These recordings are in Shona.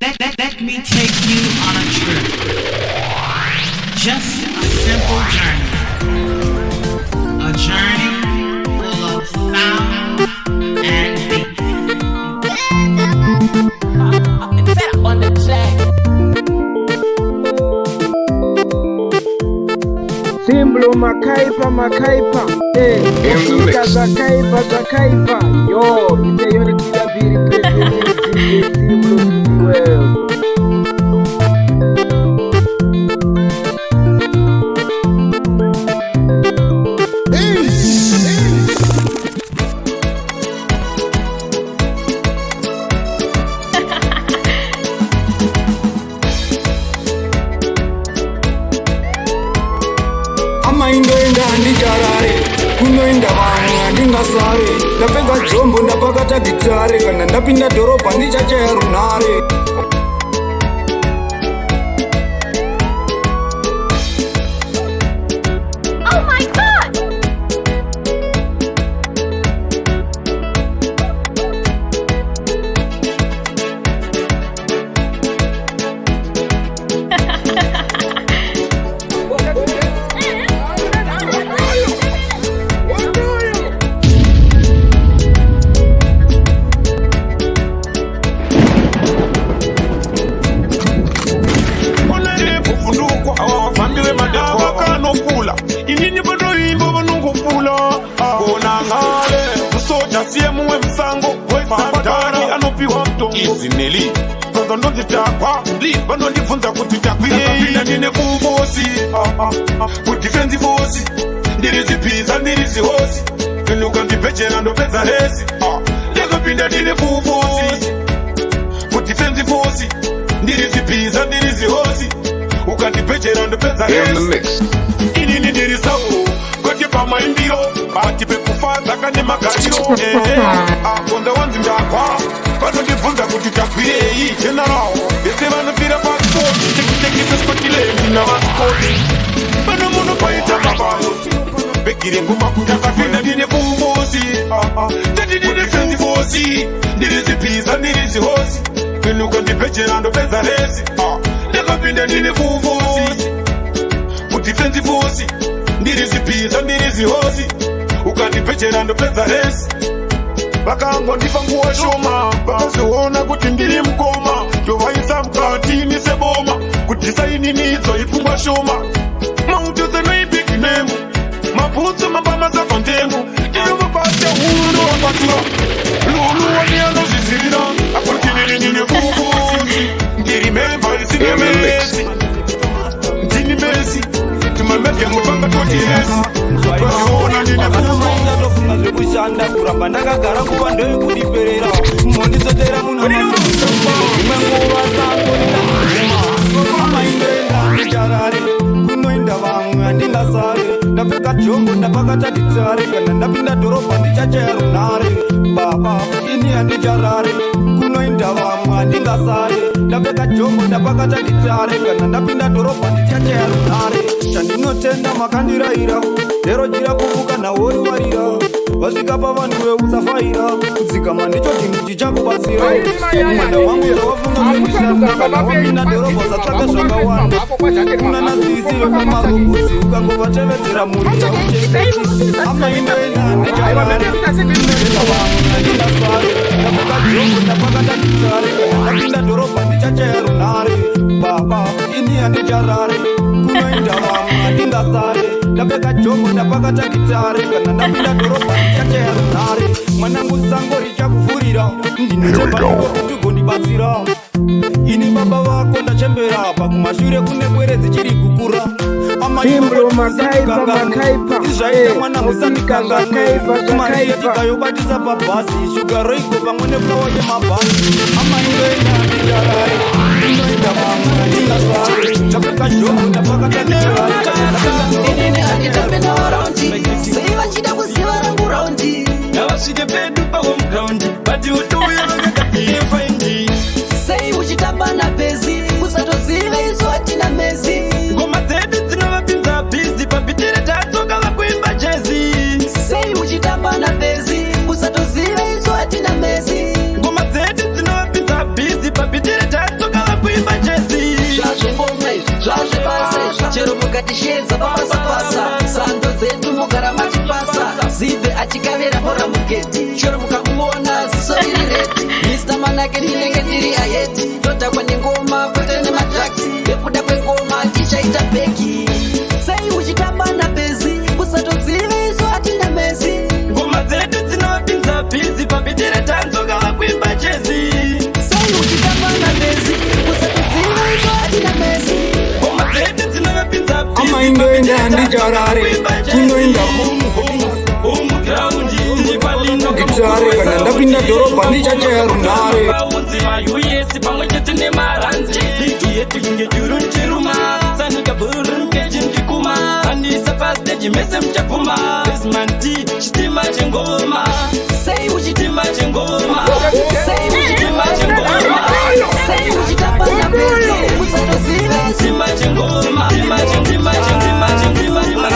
Let me take you on a trip. Just a simple journey. A journey full of sound and beat. On the track. Cymplo makaipa Kika zakaipa Yo, iteyoni kila biri presidenti Cymplo well. Indoenda ndijarare kunoenda vanhu ndingasare ndapedza dzombo ndapakata gitare kana ndapinda dhorobha ndichachaya runhare. Izineli Kondo ndozitakwa Liba ndivunza kuti takwina nine kuvosi Kudifensi vosi Ndirizi pizza ndirizi hosi Inuka ndipechera ndopeza hesi Lego pinda nine kuvosi Kudifensi vosi Ndirizi pizza ndirizi hosi Ukandipechera ndopeza hesi Inini ndirisawo Kweke pama imbiro Bati pekufaza kane magariro Konda wanzi ndakwa Vano ndibvunza kuti takwirei general Vese vanofira passport Tekisa Scotland navaskoti Vano muno paita mabayo Bekire nguma kuti akafenda ndine kuvosi Tati ndine fenzi vosi Ndirizi pizza ndirizi hosi Inuka ndipechera ndopeza resi Ndakapinda ndine kuvosi Kuti fenzi vosi Ndirizi pizza ndirizi hosi Ukandipechera ndopeza resi Vakango ndifa nguwa shoma Vakaziona kuti ndiri mkoma Tovaisa mkati niseboma Kutisaini midzo ifungwa shoma Mautuze no big name Maputsu mabama za kontemu Ino mabasi ya hulu wapatua Lulu wani anozizira Akuti nini kukuzi Ndiri memba isine mesi Ndini mesi Tumameke mupanga toti hesi Vaziona nini kukuzi Zvekushanda kuramba ndakagara kuva ndoikudiperera mondizotera munhu manguva amaindoenda ndijarare kunoenda vamwe handingasare ndapfeka jombo ndapakata gitare kana ndapinda dhorobha ndichachaya runhare baba ini handijarare kunoenda vamwe handingasare ndapfeka jombo ndapakata gitare kana ndapinda dhorobha ndichachaya runhare chandinotenda makandirayira lero jira kuvuka nawoiwarira vasvika pavanhu veusafaira kudzikama ndicho chinhu chichakubatsira mwana wangu zavafunga zvekushanda kana wapinda dhorobha usatsvaka zvakawanda kuna nazivisive kwamarobotsi ukangovatevedzera murira ucheketi amaindoenda ndijarare kunoenda vanhu handingasare ndapfeka jombo ndapakata gitare kana ndapinda dhorobha ndichachaya runhare baba ini handijarare kunoenda vamwe handingasare ndapfeka jombo ndapakata gitare kana ndapinda dhorobha ndichachaya runhare mwanangu sango richakuvhurira ndinochembaiko kuti ugondibatsira ini baba vako ndachembera pakumashure kune bwere dzichiri kukura Cymplo makaipa izvaita mwana musandikanganwe mari yetika yobatisa pabhasi shuga roiko pamwe neflawa yemabhasi amaindoenda ndijarare inoenda vamwe handingasare ndapfeka jombo ndapakata gitare Inini handitapenda waraundi Sei vachida kuziva rangu raundi Navasvike pedu paHomeGround Bati utuya vakakatiyefaindi Sei uchitamba na bezi Usatozive isu hatina mezi Ngoma dzedu dzinovapinza bhizi Papitire tatsoka vakuimba jezi Sei uchitamba na bezi Usatozive isu hatina mezi Ngoma dzedu dzinovapinza bhizi Papitire tatsoka chikavera bora mugeti shoro mukamuona ziso riri redi Mr. Manake ndinenge ndiri ayeti todhakwa nengoma kwete nematraksi nekuda kwengoma tichaita beki sei uchitamba napezi usatodziviso hatina mezi ngoma dzedu dzinopinza bhizi pabhitire tanzoka vakuimba jezi sei uchitamba napezi usatodziviso hatina mezi ngoma dzedu dzinopinza bhizi amaindoenda handijarare kunoenda HomeGround gitare kana ndapinda dhorobha ndichachaya runare vaunzi vaUS pamwe chete nemaranzi ligi yetu inge jurunchiruma sanika burunkechimbikuma handisa pasteji mese mchapuma besmanti chitima chengoma sei chitima chengoma sei chitima chengoma sei uchitamba napezi usatodziviso chitima chengoma chitima chengoma chitima chengoma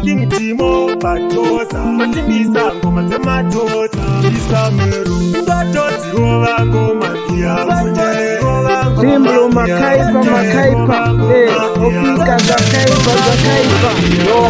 KingTimo patosa matimbisa ngoma dzematosa isameru ngatodziwa ngoma Cymplo makaipa opika zakaipa yo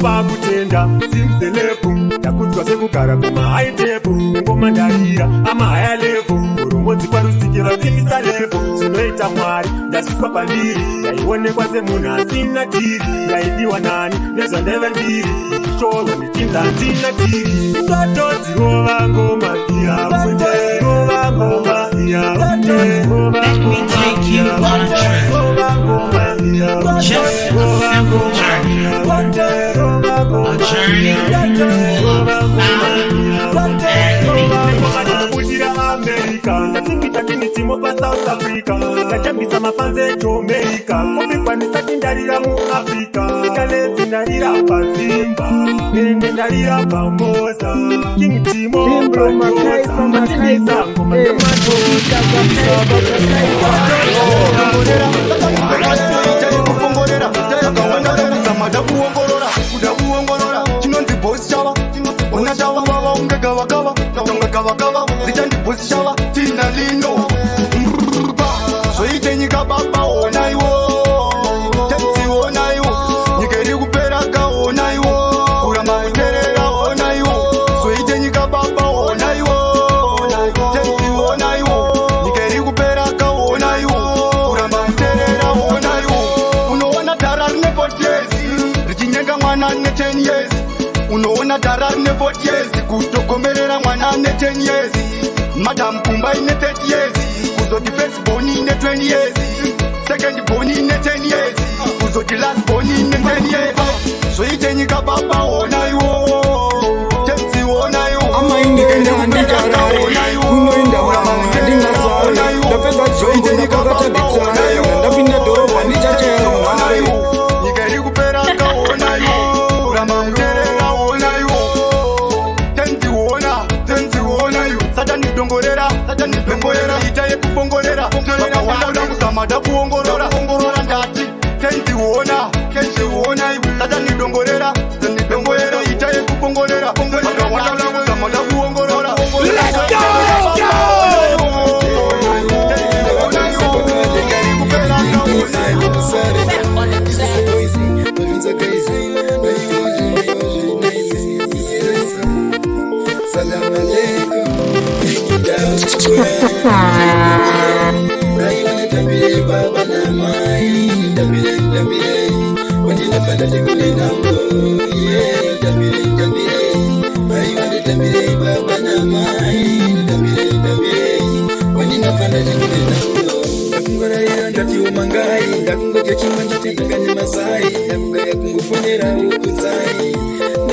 pakutenda simselepu ndakudzwa sekugara kumahaitepu ngoma ndarira amahaya levu urumodzi kwarusikira simisa levu zvinoita mwari ndasviswa pandiri ndaionekwa semunhu asina tiri ndaidiwa nani nezvandaiva ndiri ichorwa nechinza handina tiri ngatodzirova ngoma Let me take you on a trip. Just a simple journey. A journey full of sound and America, ndasingita KingTimo pa South Africa, ndachambisa mafanze Jamaica, kupikwa ndisati ndarira mu Africa, kalezi ndarira pa Zimba, nende ndarira pa Mosa, KingTimo Cymplo makaipa ngoma zematosa tina lino soite nyika baba onaiwo tenzi onaiwo nyikeri kuperaka onaiwo kuramba kuterera onaiwo soite nyika baba onaiwo tenzi onaiwo nyikeri kuperaka onaiwo kuramba kuterera onaiwo unoona dhara rine 40 years richinyenga mwana ne 10 years unoona dhara rine 40 years kutogomerera mwana ne 10 years Madam Kumba in 30 years, Kuzo the first born in 20 years, second born in 10 years, Kuzo the last born in 10 years. So you take a papa ona you, Tensi ona you. Ama indikenda handijara kunoenda handinazara ndapedza jombo ndakakata gitare ndapinda dhorobha ndichachaya runare nyika iri kuperaka ona you, kuramba kuterera ona you, tenzi ona you. Satani dongorera ita yekupongorera vakawanda kuzamada kuongorora ndati kenzi uona Satani dongorera ita yekupongorera vakawanda kuzamada kuongorora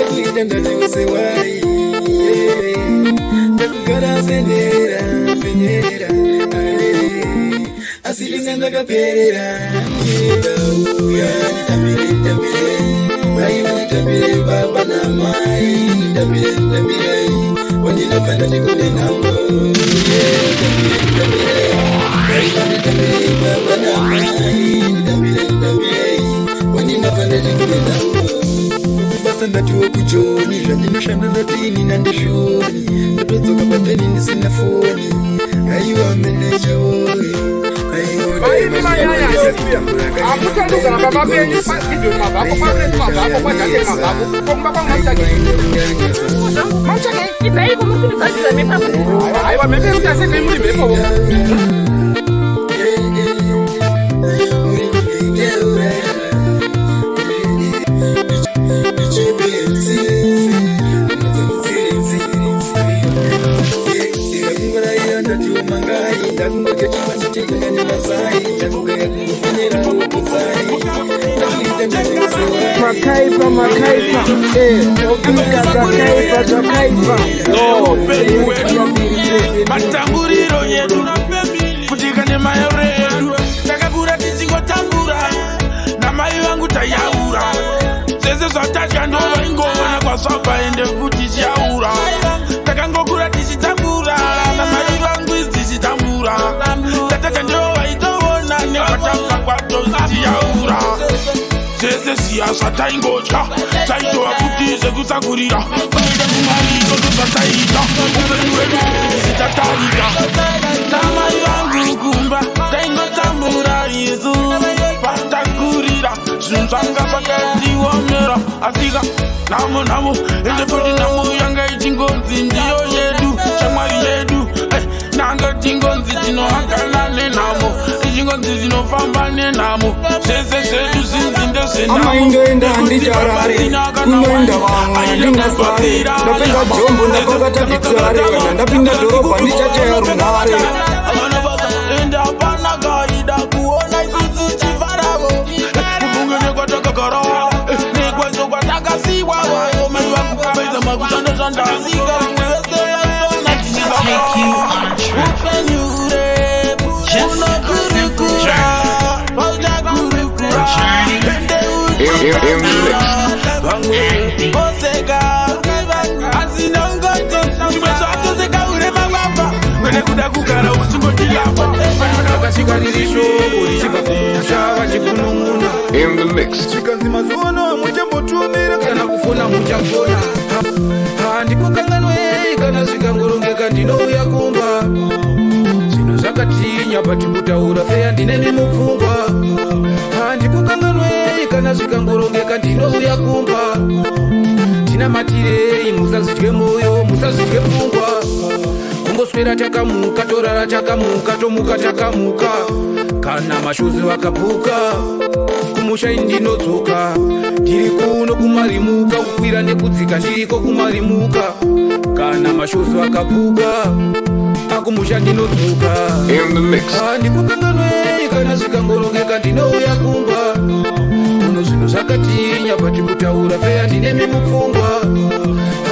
Ndakuita ndati usewai ndakugara senera penyera asi linga ndakaperera ndauya nditambire vaiva nditambire baba namai nditambire wandinofanda ndikune nhambo vaiva nditambire baba namai nditambire wandinofanda ndikune nhambo basa ndatiwo kujoni zvandinoshanda ndatini nandishoni ndotodzoka pateni ndisina foni aiwa meneja woyo Makaipa, opika zakaipa. Matamburiro yedu kutika nemaere yedu takakura tichingotambura namai vangu tayaura sese zvatadya ndovaingoona kwasvabva ende futi chiaura takangokura tichitambura namai vangu idzichitambura tatata ndovaitoona nevatanga kwato zichiaura sese siya zvataingodya taitova kuti zvekusakurira kuita kumarito ndozvataita upenyu hwedu zitatarika namai vangu kumba taingotambura isu patakurira zvinhu zvanga zvakatiomera asika namo ende futi namo yanga ichingonzi ndiyo yedu shamwari yedu nanga tingonzi tinohagana nenhamo ichingonzi tinofamba nenhamo zvese zvedu zinzinde amaindoenda handijarare kunoenda vamwe handingasare ndapinda jombo ndakakata ditare kana ndapinda dhorobha ndichachaya runare ende hapana kaida kuona isusu chivaravo kuvungene kwatakagarawa nekweso kwatakasiwa mai vangu kabaisa makushanda zvandasika vamwe vese yasona Take you on a trip. Just kuda kugara usingotilapa vakashikaririsho kurichibva kumusha vachikunun'una in the mix. chikanzi mazuano muchambotumira kana kufona muchafona handikukanganwei kana zvikangorongeka ndinouya kumba zvinhu zvakatinya patikutaura feya ndinemi mupfungwa handikukanganwei kana zvikangorongeka ndinouya kumba tinamatirei musazvidye moyo musazvidye pfungwa kungoswera takamuka torara takamuka tomuka takamuka kana mashozi vakapuka kumusha indinodzoka ndiri kuno kumarimuka kukwira nekudzika ndiriko kumarimuka kana mashozi vakapuka akumusha ndinodzoka handikukanganwei kana zvikangorongeka ndinouya kumba kuno zvinhu zvakatinya patikutaura peya ndinemi mupfungwa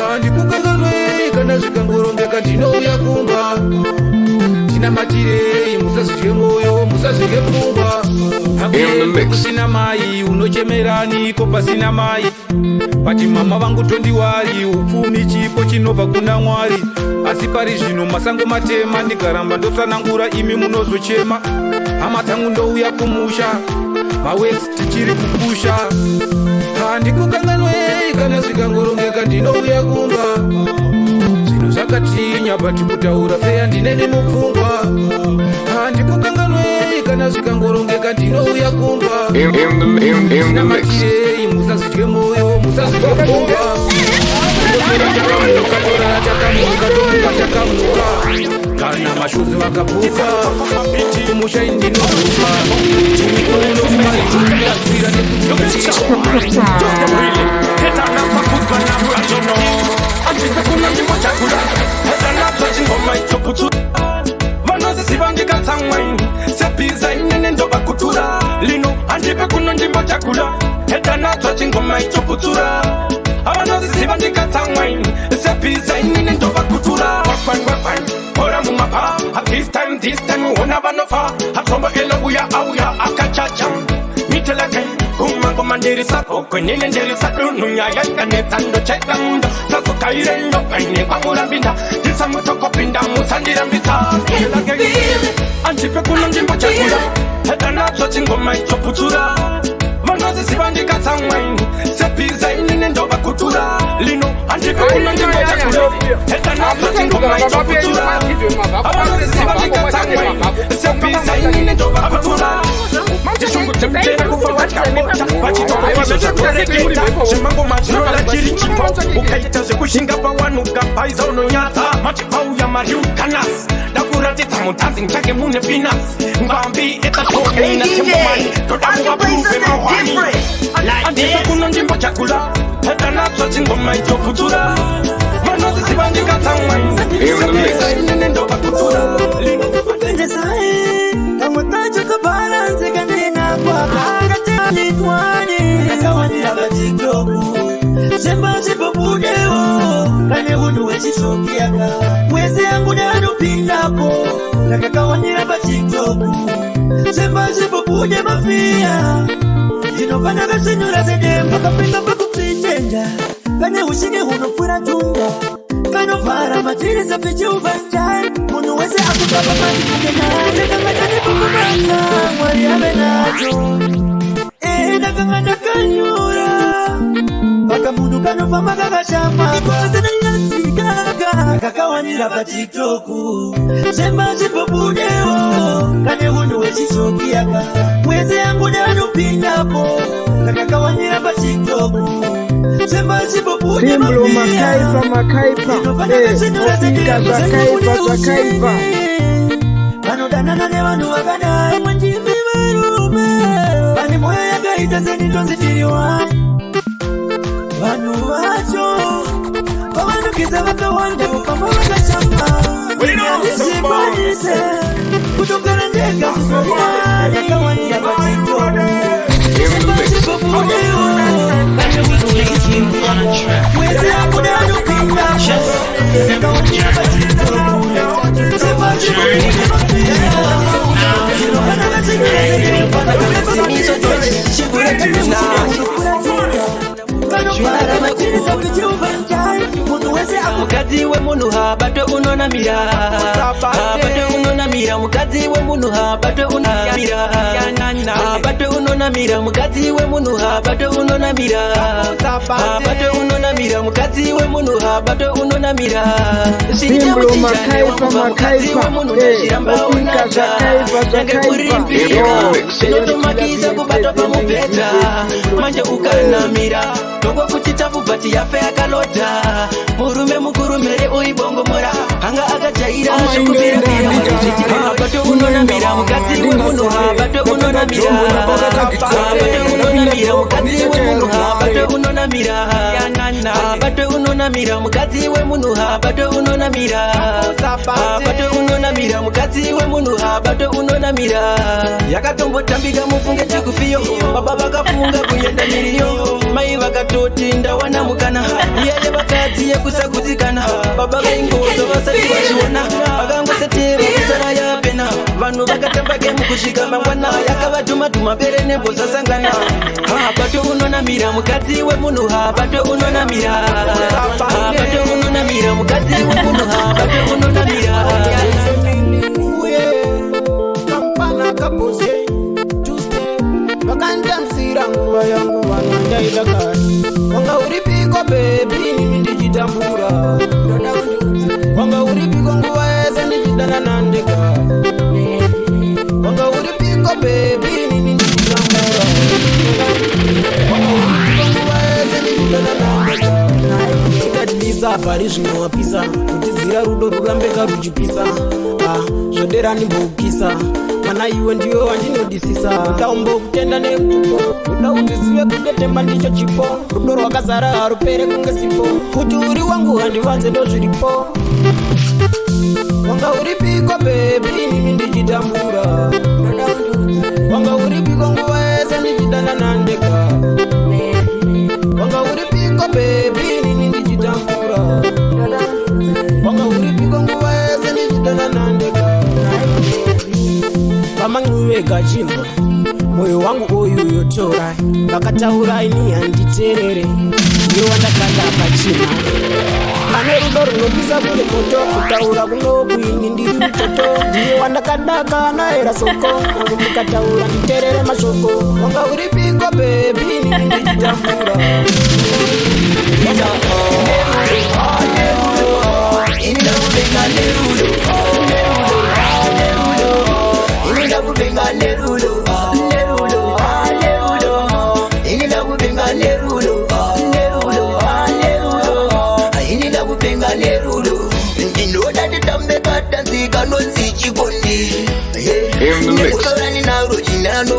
handikukanganwei kana zvikangorongeka ndinouya kumba tinamatirei musazvidye moyo musazvidye pfungwa hakusina mai unochemeraniko pasina mai pati mama vangu tondiwari upfumi chipo chinobva kuna mwari asi pari zvino masango matema ndikaramba ndotsanangura imi munozochema hama dzangu ndouya kumusha maweks tichiri kupusha handikukanganwei kana zvikangorongeka ndinouya kumba zvinhu zvakatinya patikutaura feya ndineni mupfungwa handikukanganwei kana zvikangorongeka ndinouya kumba tinamatirei musazvidye moyo musazvidye pfungwa takamuka torara takamuka tomuka takamuka kana mashozi vakapuka kumusha indinozuka chimikuno kumarimunakwira vanozisiva ndikatsamwaini sepiza inene ndovakutura lino handipe kuno ndimbo chakula heta natsva chingoma ichoputsura Abanoziziva ndikatsamwaini sepiza inini ndova kutura ora mumapa this time uona vanofa atomba elobuya auya akachacha mitelakai kumangomandiriza okwenenenderisa dununyayaikanetsando chekando sakukairendo paine kwamurambinda ndisamutokopinda musandirambisa antipe kuno ndimbo chakula etanacho chingoma ichoputura vanozisiva ndikatsamwaini sepiza inini ndova kutura lino antipe kuno ndimbo chakula etanacho chingoma ichoputura vanozisiva ndikatsamwaini sepiza inini ndova kutura ndishungutemtera kufa vatamota vachitokokizvo chakureketa zvemango machinola chiri chipo ukaita zvekushinga pawanuka paiza unonyatsa machipauya mariukanas ndakuratidza mutanzi nchake mune pinas ngwambi etatomina tembomani toda muvapuruve mahwani andipe kuno ndimbo chakula edanatsva chingoma ichoputura vanozisiva ndikatsamwaini sepiza inini ndova kutura mwezi yangu nanupindapo nakakawanyira pa TikTok semba zipopude mafia zinofanya kasenyura sedemba kapinga pakupitenda kane ushike hunopura tumba kanovhara matiri sapichi uvanjai munhu wese akugaba matikukenane kangatanipukumanza mwari ave nacho ndakanga ndakanyura paka munhu kanofamba kakashama kakawanyira pa TikTok semba zipopudewo kane munhu wechisokiyaka mwezi yangu nanupindapo kakawanyira pa TikTok semba zipopude Cymplo makaipa ofika zakaipa vanodanana nevanhu vakadai mwanjimi varume vane moyo yakaita senitozitiriwa vanhu vacho vavanokisa vakawanda mufamba vakashamba andizikwanise kutogara ndega zvizoria ndakawanyira patiktok sepazipopudewo mwezi yakuda anopinda ndakawanyira patiktok mukadzi wemunhu habato unonamira habato unonamira mukadzi wemunhu habato unonamira habato unonamira mukadzi wemunhu habato unonamira habato unonamira mukadzi wemunhu habato unonamira Cymplo makaipa ofika zakaipa zvinotomakisa kubatwa pamubhedha manje ukanamira tongo kuti tafubhati yafe yakalodha murume mukuru mhere uibongomora hanga akajaira habato unonamira mukadzi wemunhu habato unonamira habato unonamira mukadzi wemunhu habato unonamira habato unonamira mukadzi wemunhu habato unonamira habato unonamira mukadzi wemunhu habato unonamira yakatombotambika mufunge chikufiyo baba vakafunga kuenda miriyo mai vakatoti ndawana mukana iyane vakadzi yekusagutsikana baba vaingozo vasati vachiona vakangoseteva kusara yapena vanhu vakatamba gemu kusvika mangwana yakavadhumadhuma bere nembo zasangana habato unonamira mukadzi wemunhu habato unonamira habato unonamira mukadzi wemunhu habato unonamira vakandamusira nguva yangu vanwandaita kani wanga uripiko bebi nini ndichitambura wanga uripiko nguva yese ndichidana nandeka wanga uripiko bebi nini ndichitambura wanga uripiko nguva yese ndichidana nandeka chikatidisa pari zvinovapisa kutizira rudo rurambeka ruchipisa zvodera nimboukisa kana iwe ndiwe wandinodisisa ndaumbokutenda nekupo uda uzizive kudetemba ndicho chipo rudo rwakazara harupere kunge sipo kuti uri wangu handivanze ndozviripo wanga uripiko bebi nini ndichitambura wanga uripiko nguva yese ndichidana nandeka wanga uripiko bebi ndika chimbo moyo wangu uyu yotora vakataura ini handiterere ndiwo wandakanda pachima ane rudo runopisa kune moto kutaura kunokuini ndiri mutoto ndiwo wandakadaka naera soko mukataura nditerere mashoko wanga uri piko bebi nini ndichitambura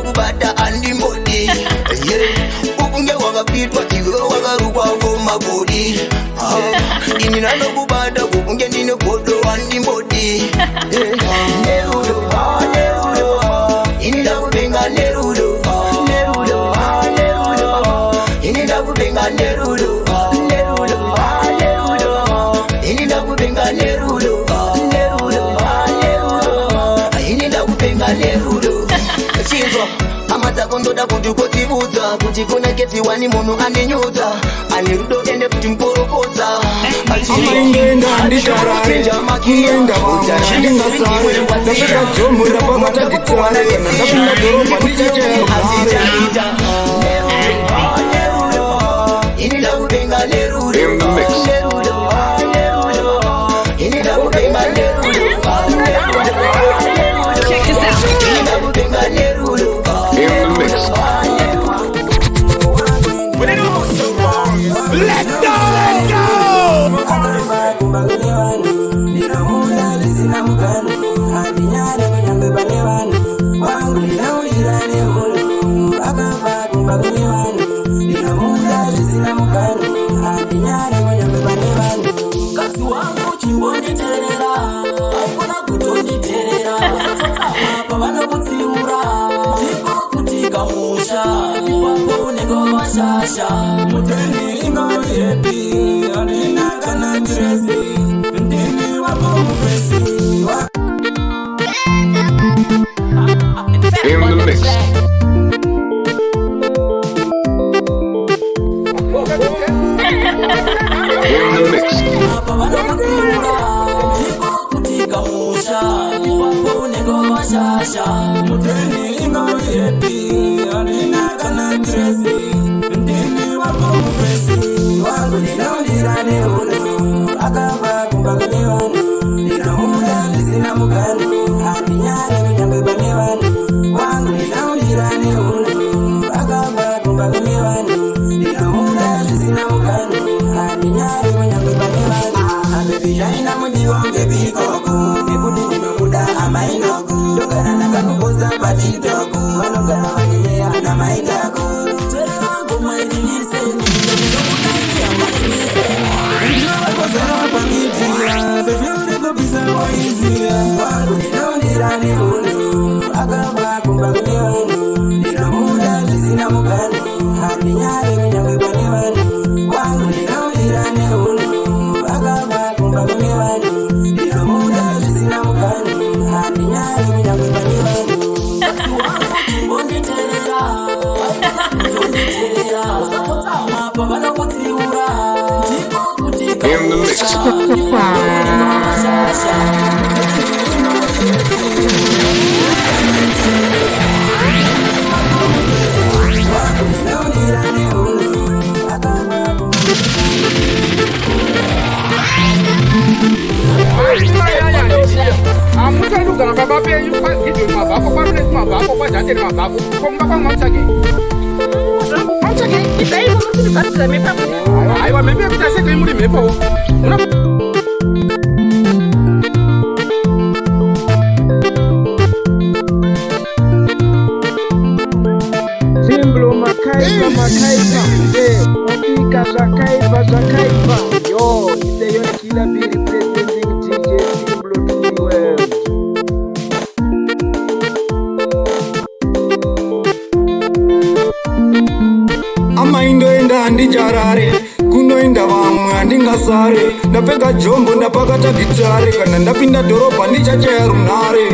kubata andimodi ukunge wakapitwa iwe wakarukwa komabodi ini nanokubata kukunge ndine godo andimodi nerudo ini ndakubenga nerudo ini ndakubenga nerudo ini ndakubenga nerudo ini ndakubenga nerudo chizwa amadzako ndoda kuti kotiudza kuti koneketiwa ni munhu andinyudza ane rudo ende kuti muporokodza amaingoenda handicharare kuenda vamwe handingasare ndapfeka dzombo ndapakata gitare kana ndapinda dhorobha ndichachaerunare ini ndakubenga nerudo ini ndakubenga nerudo kasi wangu chimbonditerera aikona kutonditerera pavanokutsiura ndiko kutika musha ipapo unenge washasha muteni ingoyepi alina kana dresi ndini wapo mupesi In the mix. In the mix. muteni ingoyepi alina kana dresi ndini wapo mupesi wangu ninaundirane unu akava kumbagane wanu ninamuda lisina muganu andinyare minyambe bane wanu wangu ninaundirane unu akava kumbagane wanu ninamuda lisina muganu andinyare minyambe bane wanu baby jaina mundi wange bikoku nikudi ninomuda amainoku ndogana nakakubuza patitoku vanogana vanyeya na maitaku tere wangu maidilise ninomudaia maidilise ndinovakozara pamitia bebeurikopisa waizia wangu ninaundirane unu akava kumbagune wanu ninomuda zvisina muganu handinyare minyamwe pane vanu wangu ninaundirane unu akava kumbagune wanu ninomuda zvisina muganu handinyare minyamwe pane vanu kasi wangu chimbonditerera aikona kutonditerera usakotama pavanokutsiura ndiko kutika In the mix. Amutandukana baba penyu kwagidwe mabako kwarunesi mabako kwadzateri mabako komba kwamautsake autsake idaivo murikutisatira mepapo aiwa mepe yekuti asekei muri mhepo Cymplo makaipa ofika zvakaipa yo iseyo kila biri presenting DJ Cymplo to the world. amaindoenda handicharare kunoenda vamwe handingasare ndapfeka jombo ndapakata gitare kana ndapinda dhorobha ndichachaya runare